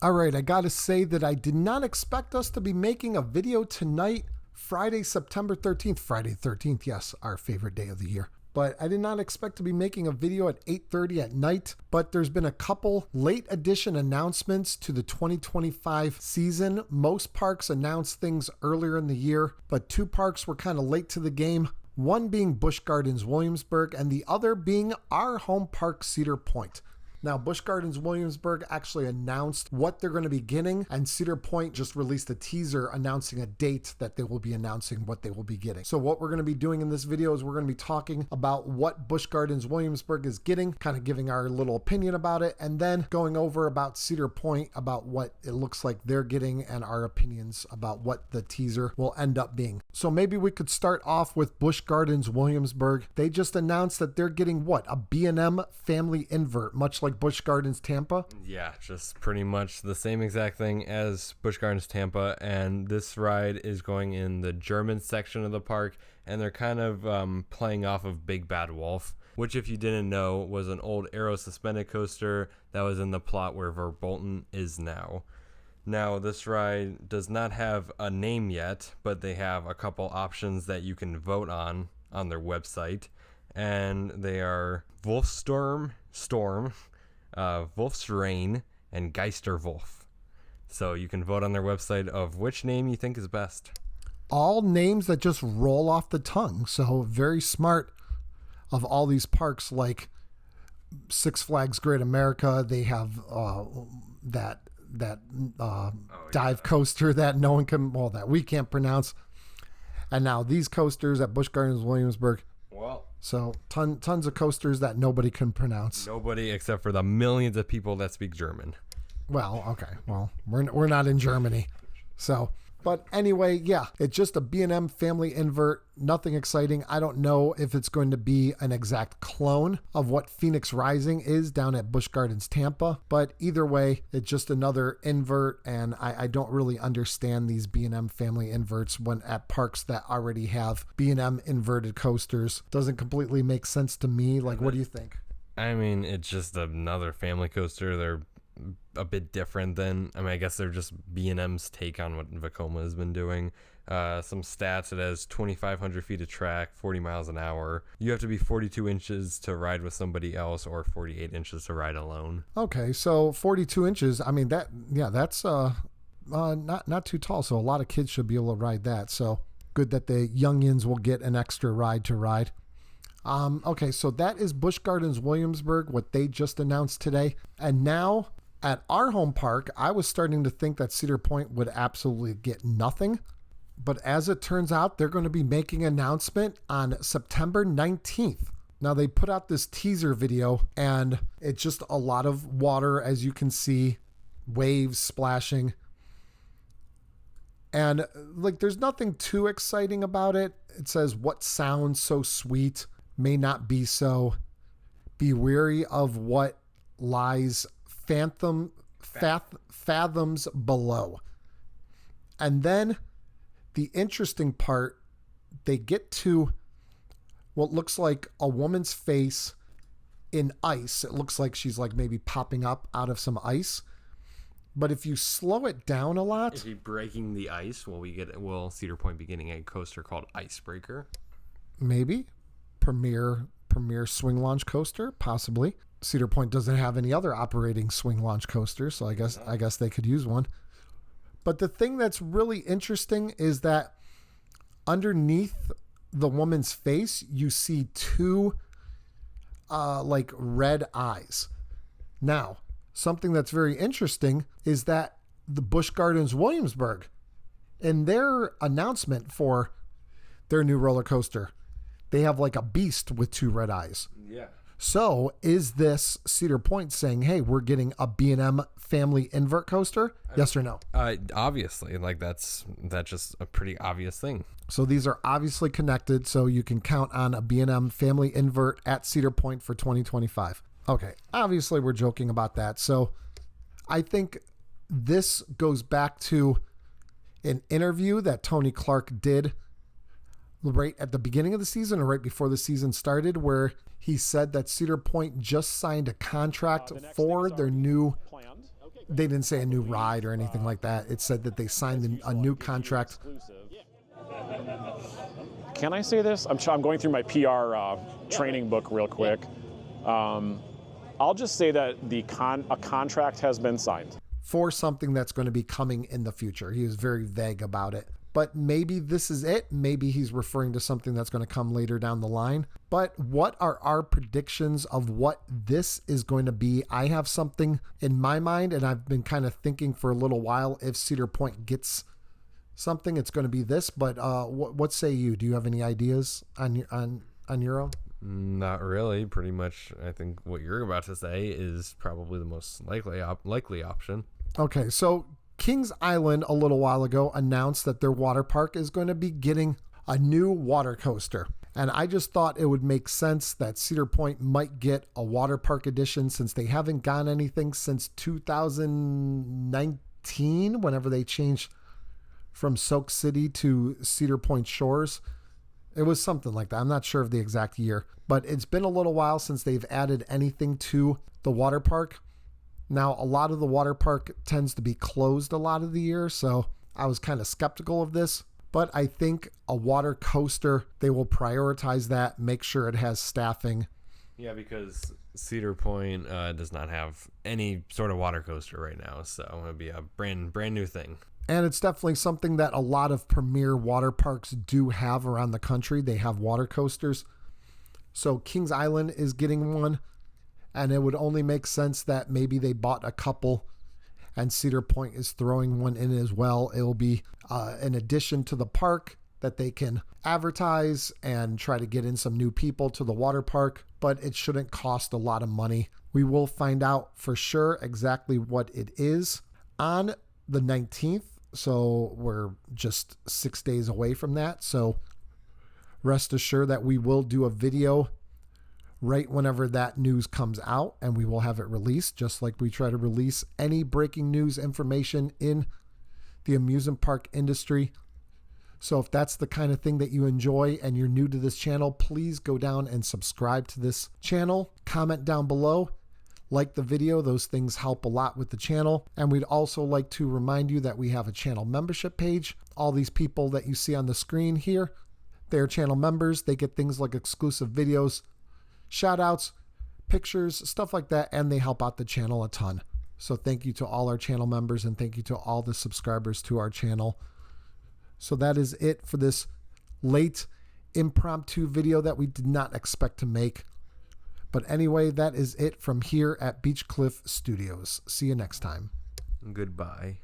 All right, I gotta say that I did not expect us to be making a video tonight, Friday, September 13th. Friday 13th, yes, our favorite day of the year. But I did not expect to be making a video at 8:30 at night. But there's been a couple late edition announcements to the 2025 season. Most parks announced things earlier in the year, but two parks were kind of late to the game. One being Busch Gardens Williamsburg and the other being our home park, Cedar Point. Now, Busch Gardens Williamsburg actually announced what they're going to be getting, and Cedar Point just released a teaser announcing a date that they will be announcing what they will be getting. So what we're going to be doing in this video is we're going to be talking about what Busch Gardens Williamsburg is getting, kind of giving our little opinion about it, and then going over about Cedar Point, about what it looks like they're getting and our opinions about what the teaser will end up being. So maybe we could start off with Busch Gardens Williamsburg. They just announced that they're getting what? A B&M family invert, much like Busch Gardens Tampa? Yeah, just pretty much the same exact thing as Busch Gardens Tampa, and this ride is going in the German section of the park, and they're kind of playing off of Big Bad Wolf, which, if you didn't know, was an old aero suspended coaster that was in the plot where Verbolten is now. Now, this ride does not have a name yet, but they have a couple options that you can vote on their website, and they are Wolfstorm, Wolf's Rain, and Geisterwolf. So you can vote on their website of which name you think is best. All names that just roll off the tongue. So very smart of all these parks, like Six Flags Great America. They have that dive coaster that no one can, well, that we can't pronounce. And now these coasters at Busch Gardens Williamsburg. Well, so tons of coasters that nobody can pronounce. Nobody except for the millions of people that speak German. Well, okay. Well, we're not in Germany. So, but anyway, yeah, it's just a B&M family invert. Nothing exciting. I don't know if it's going to be an exact clone of what Phoenix Rising is down at Busch Gardens Tampa. But either way, it's just another invert. And I don't really understand these B&M family inverts when at parks that already have B&M inverted coasters. Doesn't completely make sense to me. Like, what do you think? I mean, it's just another family coaster. They're a bit different than, I guess they're just B&M's take on what Vekoma has been doing. Some stats: it has 2,500 feet of track, 40 miles an hour. You have to be 42 inches to ride with somebody else, or 48 inches to ride alone. Okay, so 42 inches. I mean, that's not too tall. So a lot of kids should be able to ride that. So good that the youngins will get an extra ride to ride. Okay, so that is Busch Gardens Williamsburg, what they just announced today. And now at our home park, I was starting to think that Cedar Point would absolutely get nothing. But as it turns out, they're going to be making an announcement on September 19th. Now, they put out this teaser video, and it's just a lot of water, as you can see, waves splashing. And like, there's nothing too exciting about it. It says, "What sounds so sweet may not be so. Be weary of what lies fathoms below." And then the interesting part, they get to what looks like a woman's face in ice. It looks like she's like maybe popping up out of some ice. But if you slow it down a lot, Is he breaking the ice? Will Cedar Point be getting a coaster called Icebreaker? maybe premier swing launch coaster, possibly. Cedar Point doesn't have any other operating swing launch coasters, so I guess they could use one. But the thing that's really interesting is that underneath the woman's face, you see two like red eyes. Now, something that's very interesting is that the Busch Gardens Williamsburg, in their announcement for their new roller coaster, they have like a beast with two red eyes. Yeah. So is this Cedar Point saying, hey, we're getting a B&M family invert coaster? Yes or no? Obviously, like that's just a pretty obvious thing. So these are obviously connected, so you can count on a B&M family invert at Cedar Point for 2025. Okay, obviously we're joking about that. So I think this goes back to an interview that Tony Clark did right at the beginning of the season or right before the season started, where he said that Cedar Point just signed a contract for their new they didn't say a new ride or anything like that. It said that they signed a new contract. Can I say this? I'm going through my PR training book real quick. I'll just say that a contract has been signed For something that's going to be coming in the future. He was very vague about it. But maybe this is it. Maybe he's referring to something that's going to come later down the line. But what are our predictions of what this is going to be? I have something in my mind, and I've been kind of thinking for a little while, if Cedar Point gets something, it's going to be this. But what say you? Do you have any ideas on your own? Not really. Pretty much, I think what you're about to say is probably the most likely option. Okay, so Kings Island a little while ago announced that their water park is going to be getting a new water coaster. And I just thought it would make sense that Cedar Point might get a water park edition since they haven't gotten anything since 2019, whenever they changed from Soak City to Cedar Point Shores. It was something like that. I'm not sure of the exact year, but it's been a little while since they've added anything to the water park. Now, a lot of the water park tends to be closed a lot of the year, so I was kind of skeptical of this. But I think a water coaster, they will prioritize that, make sure it has staffing. Yeah, because Cedar Point does not have any sort of water coaster right now, so it'll be a brand new thing. And it's definitely something that a lot of premier water parks do have around the country. They have water coasters. So Kings Island is getting one. And it would only make sense that maybe they bought a couple and Cedar Point is throwing one in as well. It will be an addition to the park that they can advertise and try to get in some new people to the water park, but it shouldn't cost a lot of money. We will find out for sure exactly what it is on the 19th. So we're just 6 days away from that. So rest assured that we will do a video right whenever that news comes out, and we will have it released, just like we try to release any breaking news information in the amusement park industry. So if that's the kind of thing that you enjoy and you're new to this channel, please go down and subscribe to this channel. Comment down below, like the video. Those things help a lot with the channel. And we'd also like to remind you that we have a channel membership page. All these people that you see on the screen here, they're channel members. They get things like exclusive videos, shout outs, pictures, stuff like that, and they help out the channel a ton. So thank you to all our channel members and thank you to all the subscribers to our channel. So that is it for this late impromptu video that we did not expect to make. But anyway, that is it from here at Beach Cliff Studios. See you next time. Goodbye.